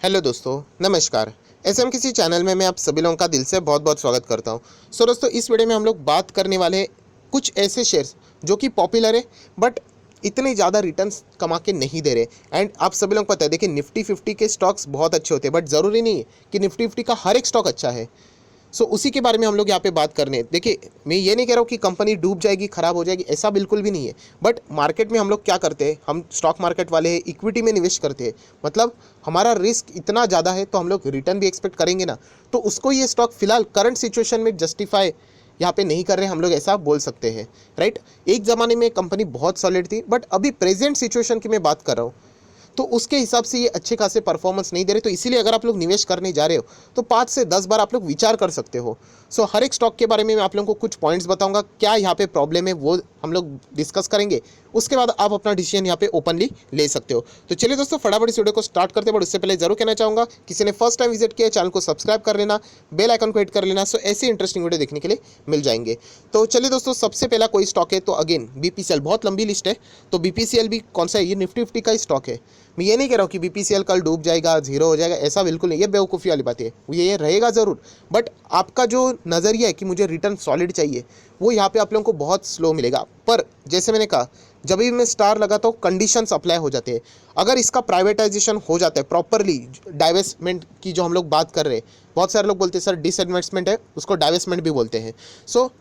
Hello दोस्तों, नमस्कार। SM किसी चैनल में मैं आप सभी लोगों का दिल से बहुत बहुत स्वागत करता हूं। दोस्तों, इस वीडियो में हम लोग बात करने वाले हैं कुछ ऐसे शेयर्स जो कि पॉपुलर है बट इतने ज़्यादा रिटर्न्स कमा के नहीं दे रहे। एंड आप सभी लोगों को पता है, देखिए निफ्टी 50 के स्टॉक्स बहुत अच्छे होते हैं बट ज़रूरी नहीं है कि निफ्टी 50 का हर एक स्टॉक अच्छा है। उसी के बारे में हम लोग यहाँ पे बात करने हैं। देखिए, मैं ये नहीं कह रहा हूँ कि कंपनी डूब जाएगी, खराब हो जाएगी, ऐसा बिल्कुल भी नहीं है। बट मार्केट में हम लोग क्या करते हैं, हम स्टॉक मार्केट वाले हैं, इक्विटी में निवेश करते हैं। मतलब हमारा रिस्क इतना ज़्यादा है तो हम लोग रिटर्न भी एक्सपेक्ट करेंगे ना। तो उसको ये स्टॉक फिलहाल करंट सिचुएशन में जस्टिफाई यहाँ पे नहीं कर रहे, हम लोग ऐसा बोल सकते हैं, राइट। एक ज़माने में कंपनी बहुत सॉलिड थी बट अभी प्रेजेंट सिचुएशन की मैं बात कर रहा हूँ, तो उसके हिसाब से ये अच्छे खासे परफॉर्मेंस नहीं दे रहे। तो इसीलिए अगर आप लोग निवेश करने जा रहे हो तो 5 से 10 बार आप लोग विचार कर सकते हो। हर एक स्टॉक के बारे में मैं आप लोगों को कुछ पॉइंट्स बताऊंगा, क्या यहाँ पे प्रॉब्लम है वो हम लोग डिस्कस करेंगे। उसके बाद आप अपना डिसीजन यहाँ पे ओपनली ले सकते हो। तो चलिए दोस्तों, फटाफट इस वीडियो को स्टार्ट करते हैं। बट उससे पहले जरूर कहना चाहूँगा, किसी ने फर्स्ट टाइम विजिट किया चैनल को सब्सक्राइब कर लेना, बेल आइकन को हिट कर लेना। ऐसे इंटरेस्टिंग वीडियो देखने के लिए मिल जाएंगे। तो चलिए दोस्तों, सबसे पहला कोई स्टॉक है तो अगेन बीपीसीएल, बहुत लंबी लिस्ट है। तो बीपीसीएल भी कौन सा है, ये निफ्टी 50 का ही स्टॉक है। मैं ये नहीं कह रहा हूँ कि बीपीसीएल कल डूब जाएगा, जीरो हो जाएगा, ऐसा बिल्कुल नहीं, ये बेवकूफ़ी वाली बात है। ये रहेगा ज़रूर बट आपका जो नज़रिया है कि मुझे रिटर्न सॉलिड चाहिए, वो यहाँ पे आप लोगों को बहुत स्लो मिलेगा। पर जैसे मैंने कहा, जब भी मैं स्टार लगाता हूँ कंडीशंस अप्लाई हो जाते हैं। अगर इसका प्राइवेटाइजेशन हो जाता है प्रॉपरली, डाइवेस्टमेंट की जो हम लोग बात कर रहे हैं, बहुत सारे लोग बोलते हैं सर डिसइन्वेस्टमेंट है, उसको डाइवेस्टमेंट भी बोलते हैं।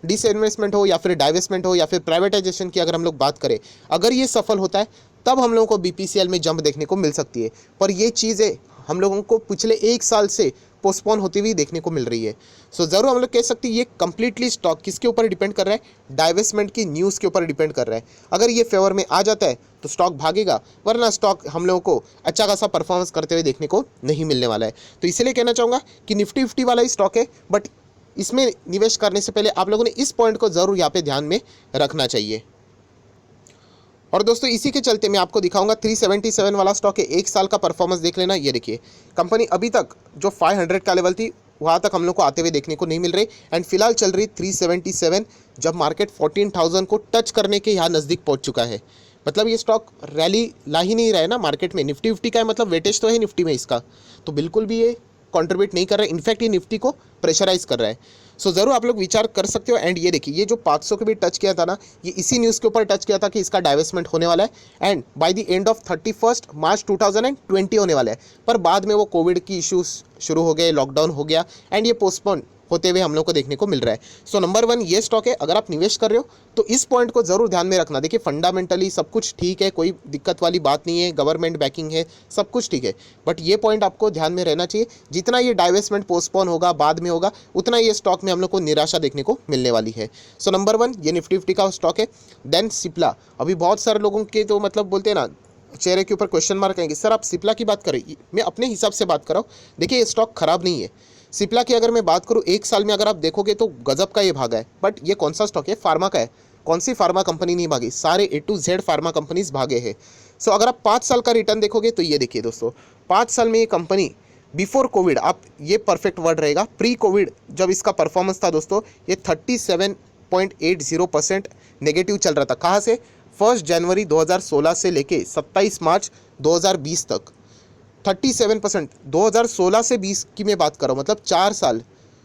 डिसइन्वेस्टमेंट हो या फिर डाइवेस्टमेंट हो या फिर प्राइवेटाइजेशन की अगर हम लोग बात करें, अगर ये सफल होता है तब हम लोगों को बीपीसीएल में जंप देखने को मिल सकती है। पर ये चीज़ें हम लोगों को पिछले 1 साल से पोस्टपोन होती हुई देखने को मिल रही है। ज़रूर हम लोग कह सकते हैं ये कंप्लीटली स्टॉक किसके ऊपर डिपेंड कर रहा है, डाइवेस्टमेंट की न्यूज़ के ऊपर डिपेंड कर रहा है। अगर ये फेवर में आ जाता है तो स्टॉक भागेगा, वरना स्टॉक हम लोगों को अच्छा खासा परफॉर्मेंस करते हुए देखने को नहीं मिलने वाला है। तो इसीलिए कहना चाहूँगा कि निफ्टी 50 वाला ही स्टॉक है बट इसमें निवेश करने से पहले आप लोगों ने इस पॉइंट को ज़रूर यहाँ पे ध्यान में रखना चाहिए। और दोस्तों, इसी के चलते मैं आपको दिखाऊंगा 377 वाला स्टॉक है। 1 साल का परफॉर्मेंस देख लेना। ये देखिए, कंपनी अभी तक जो 500 का लेवल थी वहाँ तक हम लोग को आते हुए देखने को नहीं मिल रही। एंड फिलहाल चल रही 377, जब मार्केट 14,000 को टच करने के यहाँ नज़दीक पहुँच चुका है। मतलब ये स्टॉक रैली ला ही नहीं रहा है ना मार्केट में। निफ्टी 50 का है, मतलब वेटेज तो है निफ्टी में इसका, तो बिल्कुल भी ये कंट्रीब्यूट नहीं कर रहा है। इनफैक्ट ये निफ्टी को प्रेशराइज कर रहा है। ज़रूर आप लोग विचार कर सकते हो। एंड ये देखिए, ये जो 500 के भी टच किया था ना, ये इसी न्यूज़ के ऊपर टच किया था कि इसका डाइवेस्टमेंट होने वाला है and by the end of 31 मार्च 2020 होने वाला है। पर बाद में वो कोविड की इश्यूज शुरू हो गए, लॉकडाउन हो गया एंड ये पोस्टपोन होते हुए हम लोग को देखने को मिल रहा है। नंबर 1 ये स्टॉक है। अगर आप निवेश कर रहे हो तो इस पॉइंट को ज़रूर ध्यान में रखना। देखिए, फंडामेंटली सब कुछ ठीक है, कोई दिक्कत वाली बात नहीं है, गवर्नमेंट बैकिंग है, सब कुछ ठीक है। बट ये पॉइंट आपको ध्यान में रहना चाहिए, जितना ये डाइवेस्टमेंट पोस्टपोन होगा, बाद में होगा, उतना ये स्टॉक में हम लोग को निराशा देखने को मिलने वाली है। नंबर 1 ये निफ्टी 50 का स्टॉक है। देन सिप्ला, अभी बहुत सारे लोगों के तो मतलब बोलते हैं ना, चेहरे के ऊपर क्वेश्चन मार्क आएंगे, सर आप सिप्ला की बात करें। मैं अपने हिसाब से बात कर रहा हूँ। देखिए, ये स्टॉक खराब नहीं है। सिप्ला की अगर मैं बात करूँ, 1 साल में अगर आप देखोगे तो गजब का ये भागा है। बट ये कौन सा स्टॉक है, फार्मा का है। कौन सी फार्मा कंपनी नहीं भागी, सारे A to Z pharma companies भागे हैं। अगर आप 5 साल का रिटर्न देखोगे तो ये देखिए दोस्तों, 5 साल में ये कंपनी बिफोर कोविड, आप ये परफेक्ट वर्ड रहेगा, प्री कोविड जब इसका परफॉर्मेंस था दोस्तों, ये 37.80% नेगेटिव चल रहा था। कहाँ से, 1 जनवरी 2016 से लेके 27 मार्च 2020 तक 37%। 2016 से 20 की मैं बात कर रहा हूँ, मतलब 4 साल,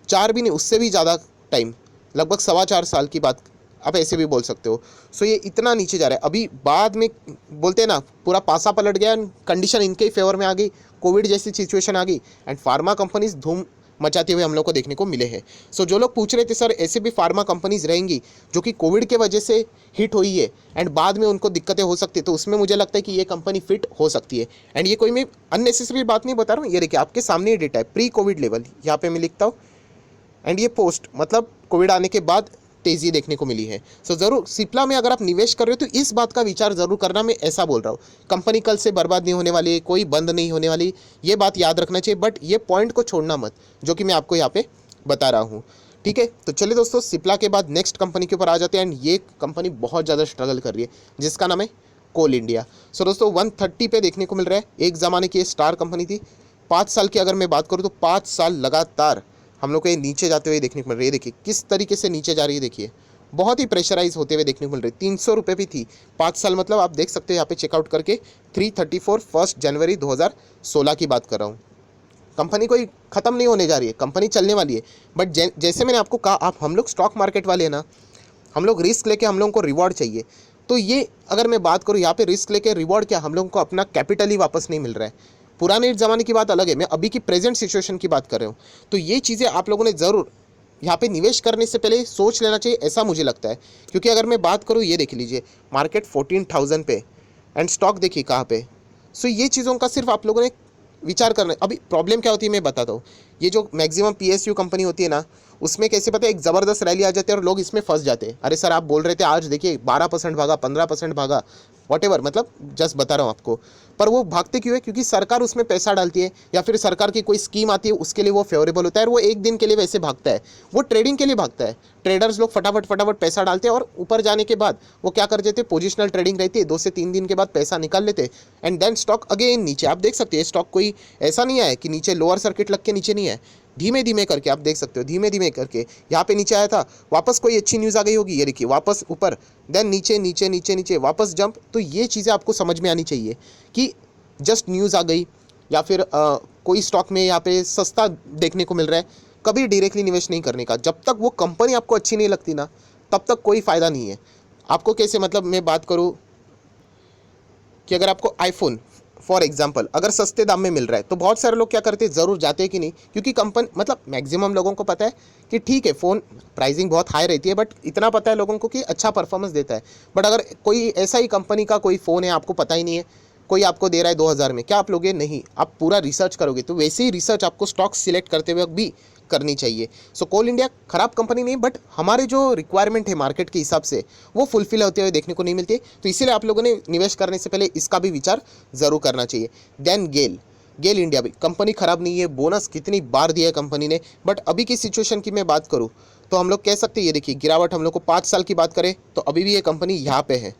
4 भी नहीं, उससे भी ज़्यादा टाइम, लगभग 4.25 साल की बात आप ऐसे भी बोल सकते हो। ये इतना नीचे जा रहा है। अभी बाद में बोलते हैं ना, पूरा पासा पलट गया, कंडीशन इनके ही फेवर में आ गई, कोविड जैसी सिचुएशन आ गई एंड फार्मा कंपनीज धूम मचाते हुए हम लोग को देखने को मिले हैं। जो लोग पूछ रहे थे सर ऐसे भी फार्मा कंपनीज रहेंगी जो कि कोविड के वजह से हिट हुई है एंड बाद में उनको दिक्कतें हो सकती है, तो उसमें मुझे लगता है कि ये कंपनी फिट हो सकती है। एंड ये कोई मैं अननेसेसरी बात नहीं बता रहा हूँ। ये देखिए, आपके सामने ही डेटा है, प्री कोविड लेवल यहाँ पे मैं लिखता हूँ एंड ये पोस्ट, मतलब कोविड आने के बाद तेज़ी देखने को मिली है। ज़रूर सिप्ला में अगर आप निवेश कर रहे हो तो इस बात का विचार ज़रूर करना। मैं ऐसा बोल रहा हूँ, कंपनी कल से बर्बाद नहीं होने वाली, कोई बंद नहीं होने वाली, ये बात याद रखना चाहिए। बट ये पॉइंट को छोड़ना मत, जो कि मैं आपको यहाँ पे बता रहा हूँ, ठीक है। तो चलिए दोस्तों, सिप्ला के बाद नेक्स्ट कंपनी के ऊपर आ जाते हैं एंड ये कंपनी बहुत ज़्यादा स्ट्रगल कर रही है, जिसका नाम है कोल इंडिया। दोस्तों 130 पे देखने को मिल रहा है। एक ज़माने की स्टार कंपनी थी। 5 साल की अगर मैं बात करूँ तो 5 साल लगातार हम लोग को ये नीचे जाते हुए देखने को मिल रही है। देखिए किस तरीके से नीचे जा रही है, देखिए बहुत ही प्रेशराइज होते हुए देखने को मिल रही है। 300 रुपये भी थी 5 साल, मतलब आप देख सकते हैं यहाँ पे चेकआउट करके 334 1 जनवरी 2016 की बात कर रहा हूँ। कंपनी कोई ख़त्म नहीं होने जा रही है, कंपनी चलने वाली है। बट जैसे मैंने आपको कहा, आप हम लोग स्टॉक मार्केट वाले हैं ना, हम लोग रिस्क लेके हम लोगों को रिवॉर्ड चाहिए। तो ये अगर मैं बात करूँ यहाँ पे रिस्क लेके रिवॉर्ड क्या, हम लोगों को अपना कैपिटल ही वापस नहीं मिल रहा है। पुराने ज़माने की बात अलग है, मैं अभी की प्रेजेंट सिचुएशन की बात कर रहा हूँ। तो ये चीज़ें आप लोगों ने ज़रूर यहाँ पे निवेश करने से पहले सोच लेना चाहिए, ऐसा मुझे लगता है। क्योंकि अगर मैं बात करूँ, ये देख लीजिए मार्केट 14,000 पे एंड स्टॉक देखिए कहाँ पे। सो ये चीज़ों का सिर्फ आप लोगों ने विचार करना है। अभी प्रॉब्लम क्या होती है मैं बताता हूँ। ये जो मैक्सिमम पीएसयू कंपनी होती है ना, उसमें कैसे पता है, एक ज़बरदस्त रैली आ जाती है और लोग इसमें फंस जाते हैं। अरे सर आप बोल रहे थे आज देखिए 12% भागा, 15% भागा, वॉटेवर, मतलब जस्ट बता रहा हूँ आपको। पर वो भागते क्यों है? क्योंकि सरकार उसमें पैसा डालती है या फिर सरकार की कोई स्कीम आती है, उसके लिए वो फेवरेबल होता है और वो एक दिन के लिए वैसे भागता है, वो ट्रेडिंग के लिए भागता है। ट्रेडर्स लोग फटाफट फटाफट पैसा डालते हैं और ऊपर जाने के बाद वो क्या कर देते हैं, पोजिशनल ट्रेडिंग रहती है, 2 से 3 दिन के बाद पैसा निकाल लेते एंड देन स्टॉक अगेन नीचे। आप देख सकते हैं स्टॉक कोई ऐसा नहीं है कि नीचे लोअर सर्किट लग के नीचे नहीं है, धीमे धीमे करके आप देख सकते हो, धीमे धीमे करके यहाँ पे नीचे आया था, वापस कोई अच्छी न्यूज़ आ गई होगी, ये देखिए वापस ऊपर, देन नीचे नीचे नीचे नीचे वापस जंप। तो ये चीज़ें आपको समझ में आनी चाहिए कि जस्ट न्यूज़ आ गई या फिर कोई स्टॉक में यहाँ पे सस्ता देखने को मिल रहा है, कभी डायरेक्टली निवेश नहीं करने का। जब तक वो कंपनी आपको अच्छी नहीं लगती ना, तब तक कोई फ़ायदा नहीं है। आपको कैसे, मतलब मैं बात करूँ कि अगर आपको आईफोन फॉर एग्जांपल अगर सस्ते दाम में मिल रहा है, तो बहुत सारे लोग क्या करते हैं, ज़रूर जाते हैं कि नहीं, क्योंकि कंपनी, मतलब मैक्सिमम लोगों को पता है कि ठीक है फ़ोन प्राइसिंग बहुत हाई रहती है, बट इतना पता है लोगों को कि अच्छा परफॉर्मेंस देता है। बट अगर कोई ऐसा ही कंपनी का कोई फ़ोन है, आपको पता ही नहीं है, कोई आपको दे रहा है 2,000 में, क्या आप लोगे? नहीं, आप पूरा रिसर्च करोगे। तो वैसे ही रिसर्च आपको स्टॉक सिलेक्ट करते हुए भी करनी चाहिए। सो कोल इंडिया खराब कंपनी नहीं, बट हमारे जो रिक्वायरमेंट है मार्केट के हिसाब से वो फुलफिल होते हुए देखने को नहीं मिलती। तो इसीलिए आप लोगों ने निवेश करने से पहले इसका भी विचार ज़रूर करना चाहिए। देन गेल इंडिया भी कंपनी खराब नहीं है, बोनस कितनी बार दिया है कंपनी ने। बट अभी की सिचुएशन की मैं बात करूँ तो हम लोग कह सकते हैं, ये देखिए गिरावट हम लोग को 5 साल की बात करें तो अभी भी ये कंपनी यहाँ पे है,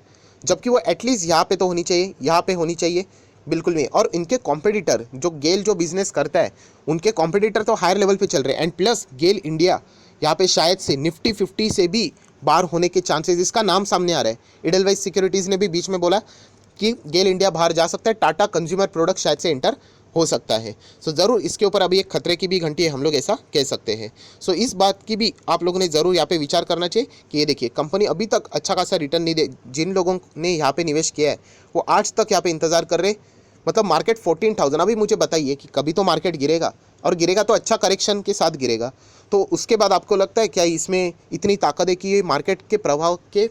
जबकि वो एटलीस्ट यहाँ पे तो होनी चाहिए, यहाँ पे होनी चाहिए, बिल्कुल नहीं। और इनके कॉम्पिटिटर जो गेल जो बिजनेस करता है, उनके कॉम्पिटिटर तो हायर लेवल पे चल रहे हैं। एंड प्लस गेल इंडिया यहाँ पे शायद से निफ्टी 50 से भी बाहर होने के चांसेस, इसका नाम सामने आ रहा है। इडलवाइज सिक्योरिटीज़ ने भी बीच में बोला कि गेल इंडिया बाहर जा सकता है, टाटा कंज्यूमर प्रोडक्ट शायद से एंटर हो सकता है। सो ज़रूर इसके ऊपर अभी एक खतरे की भी घंटी है, हम लोग ऐसा कह सकते हैं। सो इस बात की भी आप लोगों ने ज़रूर यहाँ पे विचार करना चाहिए कि ये देखिए कंपनी अभी तक अच्छा खासा रिटर्न नहीं दे। जिन लोगों ने यहाँ पे निवेश किया है वो आज तक यहाँ पे इंतज़ार कर रहे, मतलब मार्केट 14,000। अभी मुझे बताइए कि कभी तो मार्केट गिरेगा, और गिरेगा तो अच्छा करेक्शन के साथ गिरेगा। तो उसके बाद आपको लगता है क्या इसमें इतनी ताकत है कि ये मार्केट के प्रभाव के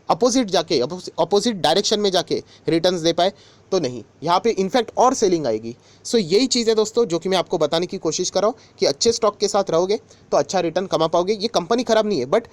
अपोजिट जाके, अपोजिट डायरेक्शन में जाके रिटर्न्स दे पाए? तो नहीं, यहाँ पे इनफैक्ट और सेलिंग आएगी। सो यही चीज़ है दोस्तों जो कि मैं आपको बताने की कोशिश कर रहा हूँ कि अच्छे स्टॉक के साथ रहोगे तो अच्छा रिटर्न कमा पाओगे। ये कंपनी खराब नहीं है, बट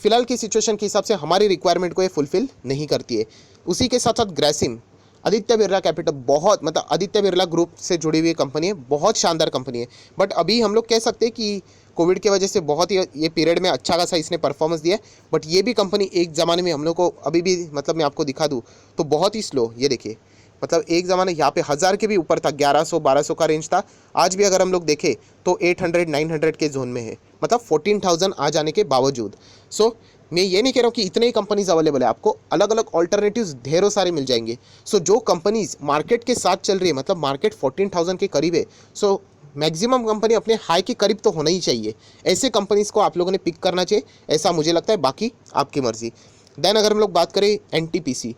फिलहाल की सिचुएशन के हिसाब से हमारी रिक्वायरमेंट को ये फुलफिल नहीं करती है। उसी के साथ साथ ग्रेसिम, आदित्य बिरला कैपिटल, बहुत मतलब आदित्य बिरला ग्रुप से जुड़ी हुई कंपनी है, बहुत शानदार कंपनी है। बट अभी हम लोग कह सकते हैं कि कोविड की वजह से बहुत ही ये पीरियड में अच्छा खासा इसने परफॉर्मेंस दिया है। बट ये भी कंपनी एक ज़माने में हम लोग को अभी भी, मतलब मैं आपको दिखा दूँ तो बहुत ही स्लो, ये देखिए, मतलब एक ज़माने यहाँ पे 1000 के भी ऊपर था, 1100-1200 का रेंज था। आज भी अगर हम लोग देखें तो 800-900 के जोन में है, मतलब 14,000 आ जाने के बावजूद। सो मैं ये नहीं कह रहा हूँ कि इतने ही कंपनीज अवेलेबल है, आपको अलग अलग ऑल्टरनेटिव्स ढेरों सारे मिल जाएंगे। सो जो कंपनीज मार्केट के साथ चल रही है, मतलब मार्केट 14,000 के करीब है, सो मैक्सिमम कंपनी अपने हाई के करीब तो होना ही चाहिए। ऐसे कंपनीज को आप लोगों ने पिक करना चाहिए, ऐसा मुझे लगता है, बाकी आपकी मर्जी। देन अगर हम लोग बात करें एनटीपीसी,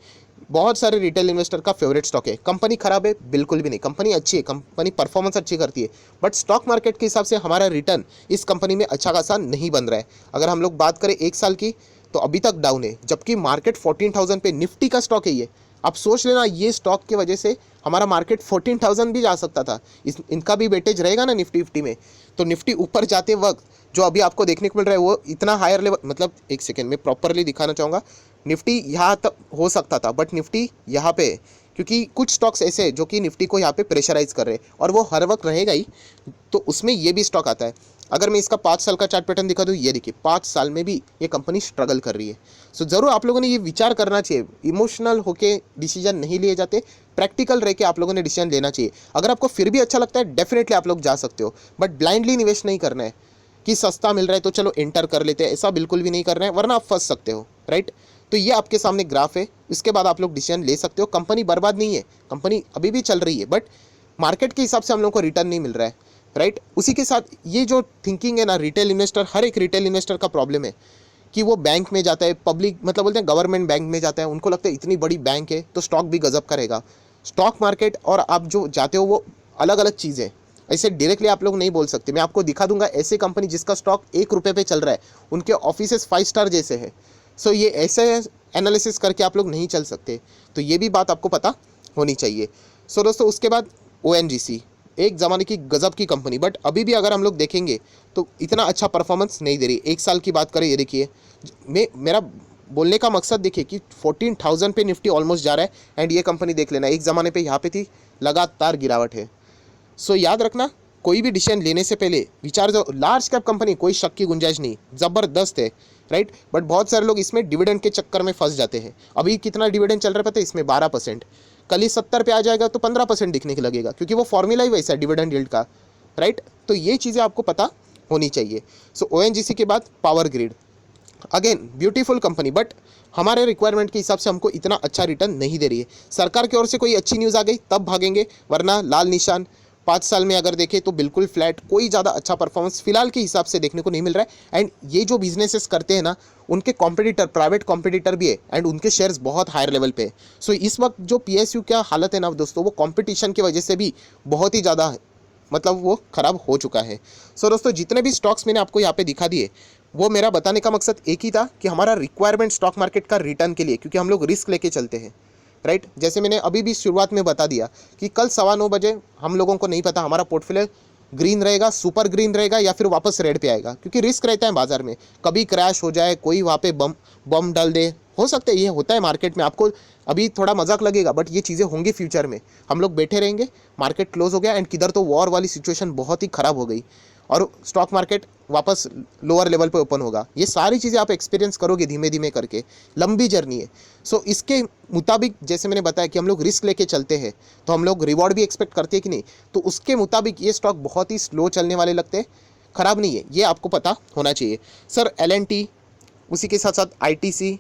बहुत सारे रिटेल इन्वेस्टर का फेवरेट स्टॉक है। कंपनी खराब है? बिल्कुल भी नहीं, कंपनी अच्छी है, कंपनी परफॉर्मेंस अच्छी करती है। बट स्टॉक मार्केट के हिसाब से हमारा रिटर्न इस कंपनी में अच्छा खासा नहीं बन रहा है। अगर हम लोग बात करें 1 साल की तो अभी तक डाउन है, जबकि मार्केट 14,000 पे निफ्टी का स्टॉक है ये। आप सोच लेना, ये स्टॉक की वजह से हमारा मार्केट 14,000 भी जा सकता था। इनका भी वेटेज रहेगा ना निफ्टी 50 में, तो निफ्टी ऊपर जाते वक्त जो अभी आपको देखने को मिल रहा है वो इतना हायर लेवल, मतलब एक सेकेंड में प्रॉपरली दिखाना चाहूँगा। निफ्टी यहाँ तक हो सकता था, बट निफ्टी यहाँ पे, क्योंकि कुछ स्टॉक्स ऐसे हैं जो कि निफ्टी को यहाँ पे प्रेशराइज कर रहे हैं, और वो हर वक्त रहेगा ही, तो उसमें ये भी स्टॉक आता है। अगर मैं इसका 5 साल का चार्ट पैटर्न दिखा दूँ, ये देखिए 5 साल में भी ये कंपनी स्ट्रगल कर रही है। सो ज़रूर आप लोगों ने ये विचार करना चाहिए, इमोशनल होके डिसीजन नहीं लिए जाते, प्रैक्टिकल रह के आप लोगों ने डिसीजन लेना चाहिए। अगर आपको फिर भी अच्छा लगता है, डेफिनेटली आप लोग जा सकते हो, बट ब्लाइंडली निवेश नहीं करना है कि सस्ता मिल रहा है तो चलो एंटर कर लेते हैं, ऐसा बिल्कुल भी नहीं करना है, वरना आप फंस सकते हो, राइट। तो ये आपके सामने ग्राफ है, इसके बाद आप लोग डिसीजन ले सकते हो। कंपनी बर्बाद नहीं है, कंपनी अभी भी चल रही है, बट मार्केट के हिसाब से हम लोग को रिटर्न नहीं मिल रहा है, राइट। उसी के साथ ये जो थिंकिंग है ना रिटेल इन्वेस्टर, हर एक रिटेल इन्वेस्टर का प्रॉब्लम है कि वो बैंक में जाता है, पब्लिक मतलब बोलते हैं गवर्नमेंट बैंक में जाता है, उनको लगता है इतनी बड़ी बैंक है तो स्टॉक भी गजब करेगा। स्टॉक मार्केट और आप जो जाते हो वो अलग अलग चीज़ें, ऐसे डायरेक्टली आप लोग नहीं बोल सकते। मैं आपको दिखा दूंगा ऐसे कंपनी जिसका स्टॉक 1 रुपये पे चल रहा है, उनके ऑफिसेस 5 स्टार जैसे है। सो ये ऐसे एनालिसिस करके आप लोग नहीं चल सकते, तो ये भी बात आपको पता होनी चाहिए। सो दोस्तों उसके बाद ONGC एक ज़माने की गज़ब की कंपनी, बट अभी भी अगर हम लोग देखेंगे तो इतना अच्छा परफॉर्मेंस नहीं दे रही। 1 साल की बात करें, ये देखिए, मेरा बोलने का मकसद देखिए कि 14,000 पे निफ्टी ऑलमोस्ट जा रहा है, एंड ये कंपनी देख लेना एक ज़माने पे यहाँ पे थी, लगातार गिरावट है। सो याद रखना, कोई भी डिसीजन लेने से पहले विचार, जो लार्ज कैप कंपनी कोई शक की गुंजाइश नहीं, ज़बरदस्त है, राइट। बट बहुत सारे लोग इसमें डिविडेंड के चक्कर में फंस जाते हैं। अभी कितना डिविडेंड चल रहा है पता है इसमें? 12%। कल ही 70 पे आ जाएगा तो 15% दिखने के लगेगा, क्योंकि वो फॉर्मूला ही वैसा है डिविडेंड यील्ड का, राइट। तो ये चीज़ें आपको पता होनी चाहिए। सो ONGC के बाद power grid, again beautiful company, but हमारे रिक्वायरमेंट के हिसाब से हमको इतना अच्छा रिटर्न नहीं दे रही है। सरकार की ओर से कोई अच्छी न्यूज़ आ गई तब भागेंगे, वरना लाल निशान। 5 साल में अगर देखें तो बिल्कुल फ्लैट, कोई ज़्यादा अच्छा परफॉर्मेंस फिलहाल के हिसाब से देखने को नहीं मिल रहा है। एंड ये जो बिजनेसेस करते हैं ना, उनके कॉम्पिटिटर, प्राइवेट कॉम्पिटिटर भी है, एंड उनके शेयर्स बहुत हायर लेवल पे है। सो इस वक्त जो PSU क्या हालत है ना दोस्तों, वो कॉम्पिटिशन की वजह से भी बहुत ही ज़्यादा मतलब वो ख़राब हो चुका है। सो दोस्तों जितने भी स्टॉक्स मैंने आपको यहाँ पे दिखा दिए, वो मेरा बताने का मकसद एक ही था कि हमारा रिक्वायरमेंट स्टॉक मार्केट का रिटर्न के लिए, क्योंकि हम लोग रिस्क लेके चलते हैं, राइट। जैसे मैंने अभी भी शुरुआत में बता दिया कि कल 9:15 बजे हम लोगों को नहीं पता हमारा पोर्टफोलियो ग्रीन रहेगा, सुपर ग्रीन रहेगा, या फिर वापस रेड पे आएगा, क्योंकि रिस्क रहता है बाजार में। कभी क्रैश हो जाए, कोई वहाँ पे बम डाल दे, हो सकता है, ये होता है मार्केट में। आपको अभी थोड़ा मजाक लगेगा, बट ये चीज़ें होंगी फ्यूचर में। हम लोग बैठे रहेंगे, मार्केट क्लोज हो गया, एंड किधर तो वॉर वाली सिचुएशन बहुत ही ख़राब हो गई और स्टॉक मार्केट वापस लोअर लेवल पे ओपन होगा। ये सारी चीज़ें आप एक्सपीरियंस करोगे धीमे धीमे करके, लंबी जर्नी है। सो इसके मुताबिक जैसे मैंने बताया कि हम लोग रिस्क लेके चलते हैं, तो हम लोग रिवॉर्ड भी एक्सपेक्ट करते हैं कि नहीं, तो उसके मुताबिक ये स्टॉक बहुत ही स्लो चलने वाले लगते हैं, ख़राब नहीं है, ये आपको पता होना चाहिए। सर LNT, उसी के साथ साथ ITC,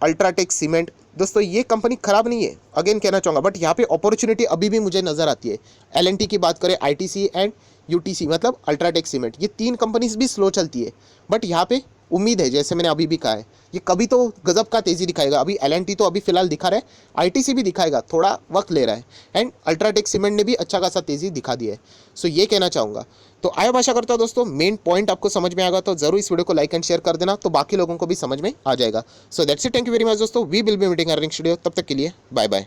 अल्ट्राटेक सीमेंट, दोस्तों ये कंपनी ख़राब नहीं है, अगेन कहना चाहूँगा, बट यहाँ पे अपॉर्चुनिटी अभी भी मुझे नज़र आती है। LNT की बात करें, ITC एंड UTC मतलब अल्ट्राटेक सीमेंट, ये 3 कंपनीज भी स्लो चलती है, बट यहाँ पे उम्मीद है, जैसे मैंने अभी भी कहा है, ये कभी तो गजब का तेज़ी दिखाएगा। अभी LNT तो अभी फिलहाल दिखा रहा है, ITC भी दिखाएगा, थोड़ा वक्त ले रहा है, एंड अल्ट्राटेक सीमेंट ने भी अच्छा खासा तेज़ी दिखा दिया है। सो ये कहना चाहूँगा। तो आया आशा करता हूँ दोस्तों मेन पॉइंट आपको समझ में आएगा, तो जरूर इस वीडियो को लाइक एंड शेयर कर देना, तो बाकी लोगों को भी समझ में आ जाएगा। So that's it, thank you very much दोस्तों, we will be meeting earning studio, तब तक के लिए बाय बाय।